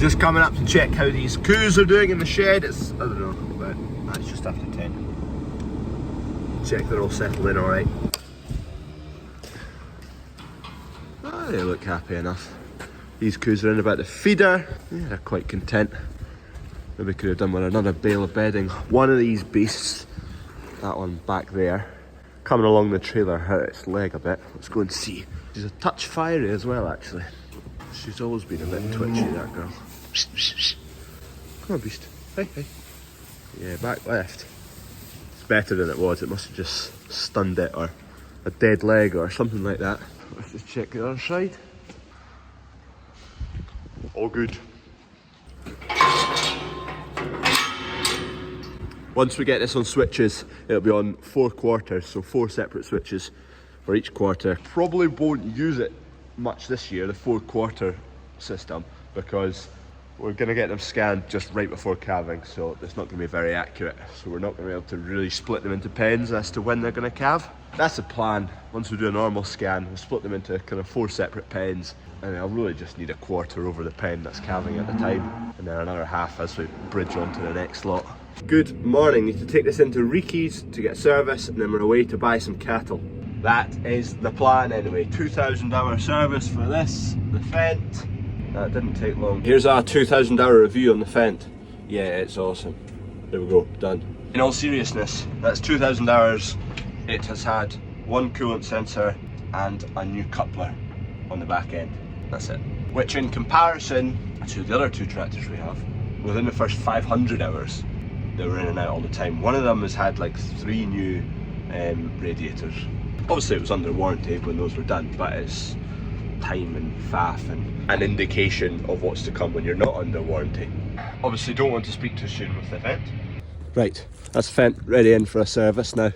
Just coming up to check how these coos are doing in the shed. It's, I don't know, but that's just after 10. Check they're all settled in alright. Oh, they look happy enough. These coos are in about the feeder. Yeah, they're quite content. Maybe could have done with another bale of bedding. One of these beasts, that one back there, coming along the trailer, hurt its leg a bit. Let's go and see. She's a touch fiery as well, actually. She's always been a bit twitchy, that girl. Come on, beast. Hey, hey. Yeah, back left. It's better than it was. It must have just stunned it, or a dead leg or something like that. Let's just check the other side. All good. Once we get this on switches, it'll be on 4 quarters, so 4 separate switches for each quarter. Probably won't use it much this year, the 4-quarter system, because we're going to get them scanned just right before calving, so it's not going to be very accurate. So we're not going to be able to really split them into pens as to when they're going to calve. That's the plan. Once we do a normal scan, we'll split them into kind of 4 separate pens, and I'll really just need a quarter over the pen that's calving at the time, and then another half as we bridge on to the next lot. Good morning. Need to take this into Riki's to get service, and then we're away to buy some cattle. That is the plan anyway. $2,000 service for this, the Fent. That didn't take long. Here's our $2,000 review on the Fent. Yeah, it's awesome. There we go, done. In all seriousness, that's $2,000. It has had 1 coolant sensor and a new coupler on the back end. That's it. Which in comparison to the other 2 tractors we have, within the first 500 hours, they were in and out all the time. One of them has had like 3 new radiators. Obviously it was under warranty when those were done, but it's time and faff and an indication of what's to come when you're not under warranty. Obviously don't want to speak too soon with the Fent. Right, that's Fent ready in for a service now.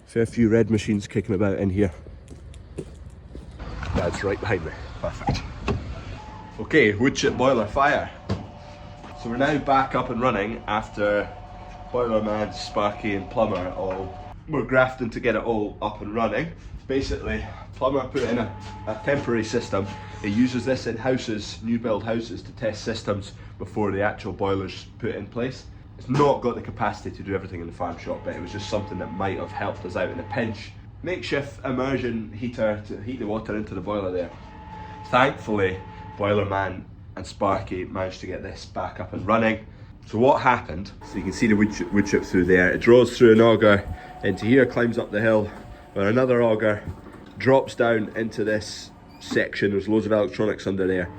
Fair few red machines kicking about in here. That's right behind me. Perfect. Okay, wood chip boiler fire. So we're now back up and running after boiler man, Sparky and Plumber we're grafting to get it all up and running. Basically, Plumber put in a temporary system. He uses this in houses, new build houses, to test systems before the actual boiler's put in place. It's not got the capacity to do everything in the farm shop, but it was just something that might have helped us out in a pinch. Makeshift immersion heater to heat the water into the boiler there. Thankfully, boiler man and Sparky managed to get this back up and running. So what happened, so you can see the wood chip through there, it draws through an auger into here, climbs up the hill, where another auger drops down into this section. There's loads of electronics under there,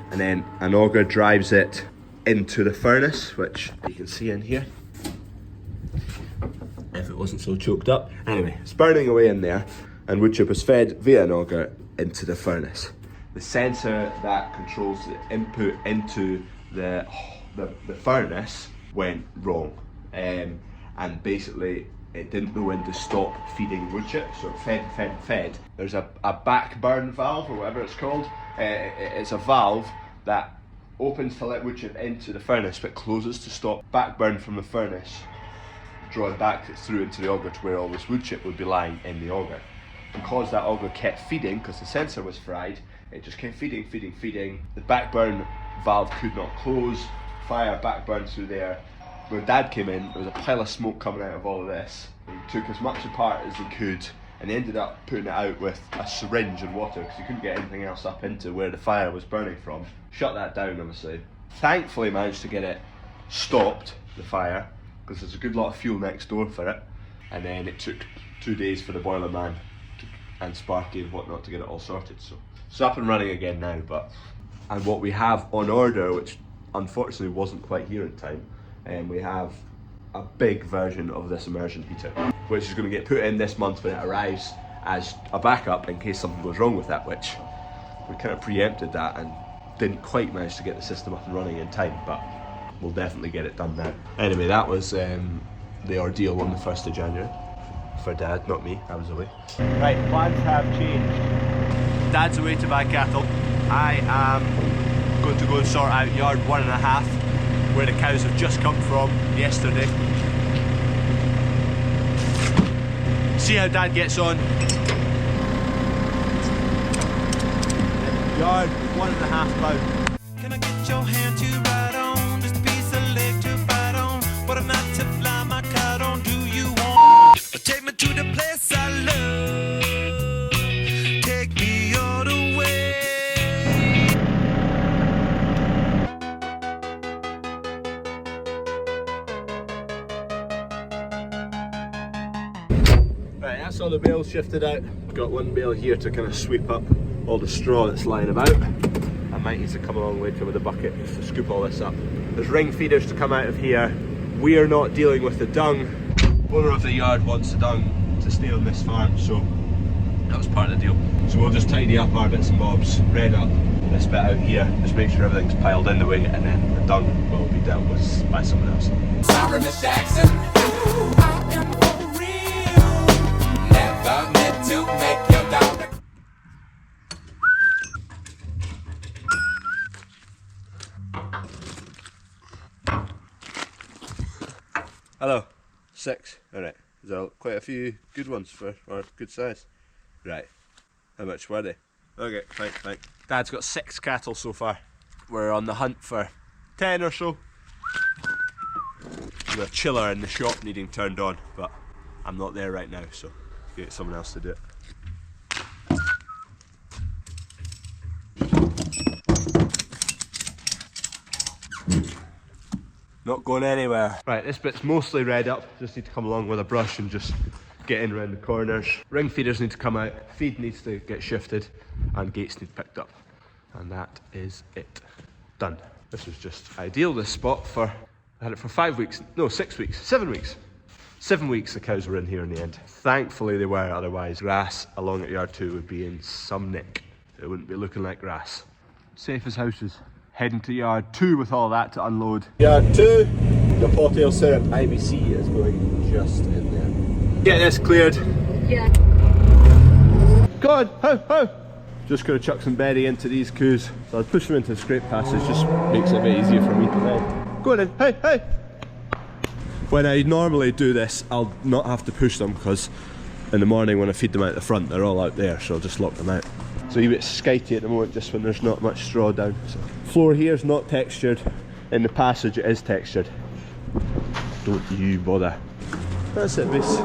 and then an auger drives it into the furnace, which you can see in here, if it wasn't so choked up. Anyway, it's burning away in there, and wood chip is fed via an auger into the furnace. The sensor that controls the input into the furnace went wrong, and basically it didn't know when to stop feeding wood chip, so it fed. There's a back burn valve, or whatever it's called. It's a valve that opens to let wood chip into the furnace, but closes to stop back burn from the furnace drawing back through into the auger to where all this wood chip would be lying in the auger. Because that auger kept feeding, because the sensor was fried, it just kept feeding. The back burn valve could not close, fire back burned through there. When Dad came in, there was a pile of smoke coming out of all of this. He took as much apart as he could, and he ended up putting it out with a syringe and water, because he couldn't get anything else up into where the fire was burning from. Shut that down, obviously. Thankfully managed to get it stopped, the fire, because there's a good lot of fuel next door for it. And then it took 2 days for the boiler man and Sparky and whatnot to get it all sorted. So it's up and running again now. And what we have on order, which unfortunately wasn't quite here in time, and we have a big version of this immersion heater, which is going to get put in this month when it arrives as a backup in case something goes wrong with that, which we kind of preempted that and didn't quite manage to get the system up and running in time, but we'll definitely get it done now. Anyway, that was the ordeal on the 1st of January. For Dad, not me, I was away. Right, plans have changed. Dad's away to buy cattle. I am going to go and sort out yard 1.5, where the cows have just come from yesterday. See how Dad gets on. Yard 1.5 pound. your hand to ride on, just a piece of leg to bite on, but I'm not to fly my kite on. Do you want to take me to the place I love? Take me all the way. Right, that's all the bales shifted out. Got one bale here to kind of sweep up all the straw that's lying about. I might need to come along later with a bucket just to scoop all this up. There's ring feeders to come out of here. We're not dealing with the dung. Owner of the yard wants the dung to stay on this farm, so that was part of the deal. So we'll just tidy up our bits and bobs, red up this bit out here, just make sure everything's piled in the way, and then the dung will be dealt with by someone else. Sorry, Miss Jackson. Ooh, I am for real. Never meant to make your daughter. Hello. 6. Alright. There's quite a few good ones for good size. Right. How much were they? Okay, fine. Dad's got 6 cattle so far. We're on the hunt for 10 or so. There's a chiller in the shop needing turned on, but I'm not there right now, so get someone else to do it. Not going anywhere. Right, this bit's mostly red up. Just need to come along with a brush and just get in around the corners. Ring feeders need to come out, feed needs to get shifted, and gates need picked up. And that is it. Done. This was just ideal, this spot, for, I had it for 5 weeks, no, 6 weeks, 7 weeks. 7 weeks the cows were in here in the end. Thankfully they were, otherwise grass along at yard 2 would be in some nick. It wouldn't be looking like grass. Safe as houses. Heading to yard 2 with all that to unload. Yard 2, the potato syrup IBC is going just in there. Get this cleared. Yeah. Go on, ho! Just gonna chuck some berry into these coos. So I'll push them into the scrape passage, just makes it a bit easier for me to then. Go on in, hey! When I normally do this, I'll not have to push them because in the morning when I feed them out the front, they're all out there, so I'll just lock them out. It's a wee bit skitey at the moment, just when there's not much straw down. So. Floor here is not textured. In the passage it is textured. Don't you bother. That's it, miss.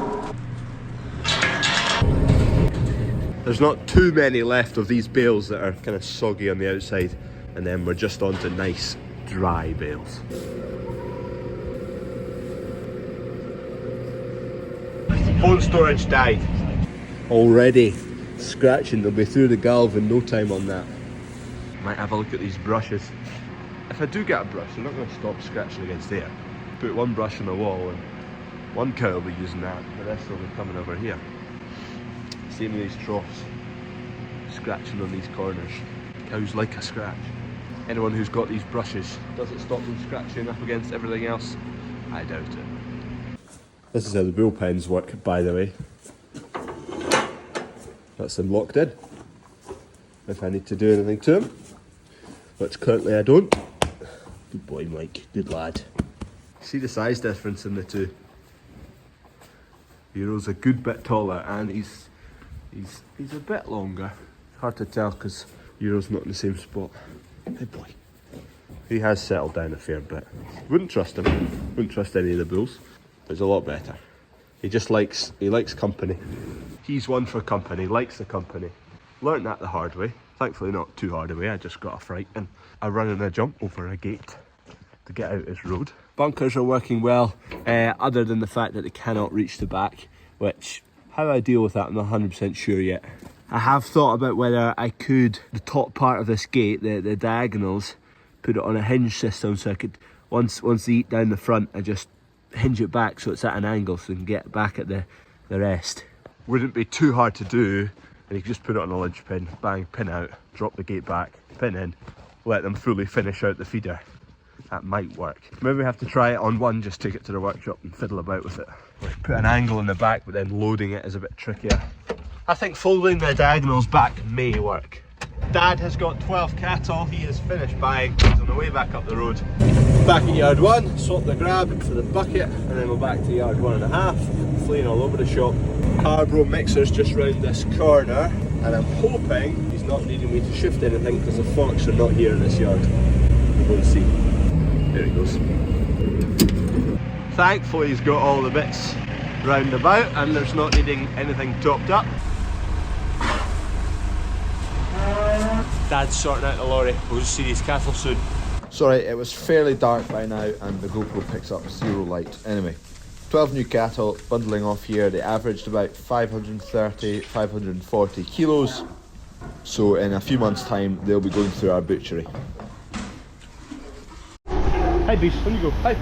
There's not too many left of these bales that are kind of soggy on the outside, and then we're just on to nice dry bales. Phone storage died. Already scratching, they'll be through the galv in no time on that. Might have a look at these brushes. If I do get a brush, I'm not going to stop scratching against there. Put one brush on the wall and one cow will be using that, the rest will be coming over here. Same with these troughs. Scratching on these corners. Cows like a scratch. Anyone who's got these brushes, does it stop them scratching up against everything else? I doubt it. This is how the bullpens work, by the way. That's them locked in. If I need to do anything to them, which currently I don't. Good boy, Mike. Good lad. See the size difference in the two. Hero's a good bit taller, and he's a bit longer. Hard to tell because Hero's not in the same spot. Hey boy. He has settled down a fair bit. Wouldn't trust him. Wouldn't trust any of the bulls. But he's a lot better. He likes company. He's one for company, likes the company. Learned that the hard way. Thankfully not too hard a way, I just got a fright and a run and a jump over a gate to get out his road. Bunkers are working well, other than the fact that they cannot reach the back, which, how I deal with that I'm not 100% sure yet. I have thought about whether I could, the top part of this gate, the diagonals, put it on a hinge system so I could, once they eat down the front, I just hinge it back so it's at an angle so we can get back at the rest. Wouldn't be too hard to do, and you can just put it on a linch pin, bang, pin out, drop the gate back, pin in, let them fully finish out the feeder. That might work. Maybe we have to try it on one, just take it to the workshop and fiddle about with it. Put an angle in the back, but then loading it is a bit trickier. I think folding the diagonals back may work. Dad has got 12 cattle, he is finished buying, he's on the way back up the road. Back at yard 1, swap the grab for the bucket, and then we're back to yard 1.5, fleeing all over the shop. Carbro mixer's just round this corner, and I'm hoping he's not needing me to shift anything because the forks are not here in this yard. We'll go and see. There he goes. Thankfully he's got all the bits round about and there's not needing anything topped up. Dad's sorting out the lorry. We'll just see these cattle soon. Sorry, it was fairly dark by now and the GoPro picks up zero light. Anyway, 12 new cattle bundling off here. They averaged about 530, 540 kilos. So in a few months' time, they'll be going through our butchery. Hi, Beast. Where you go? Hi.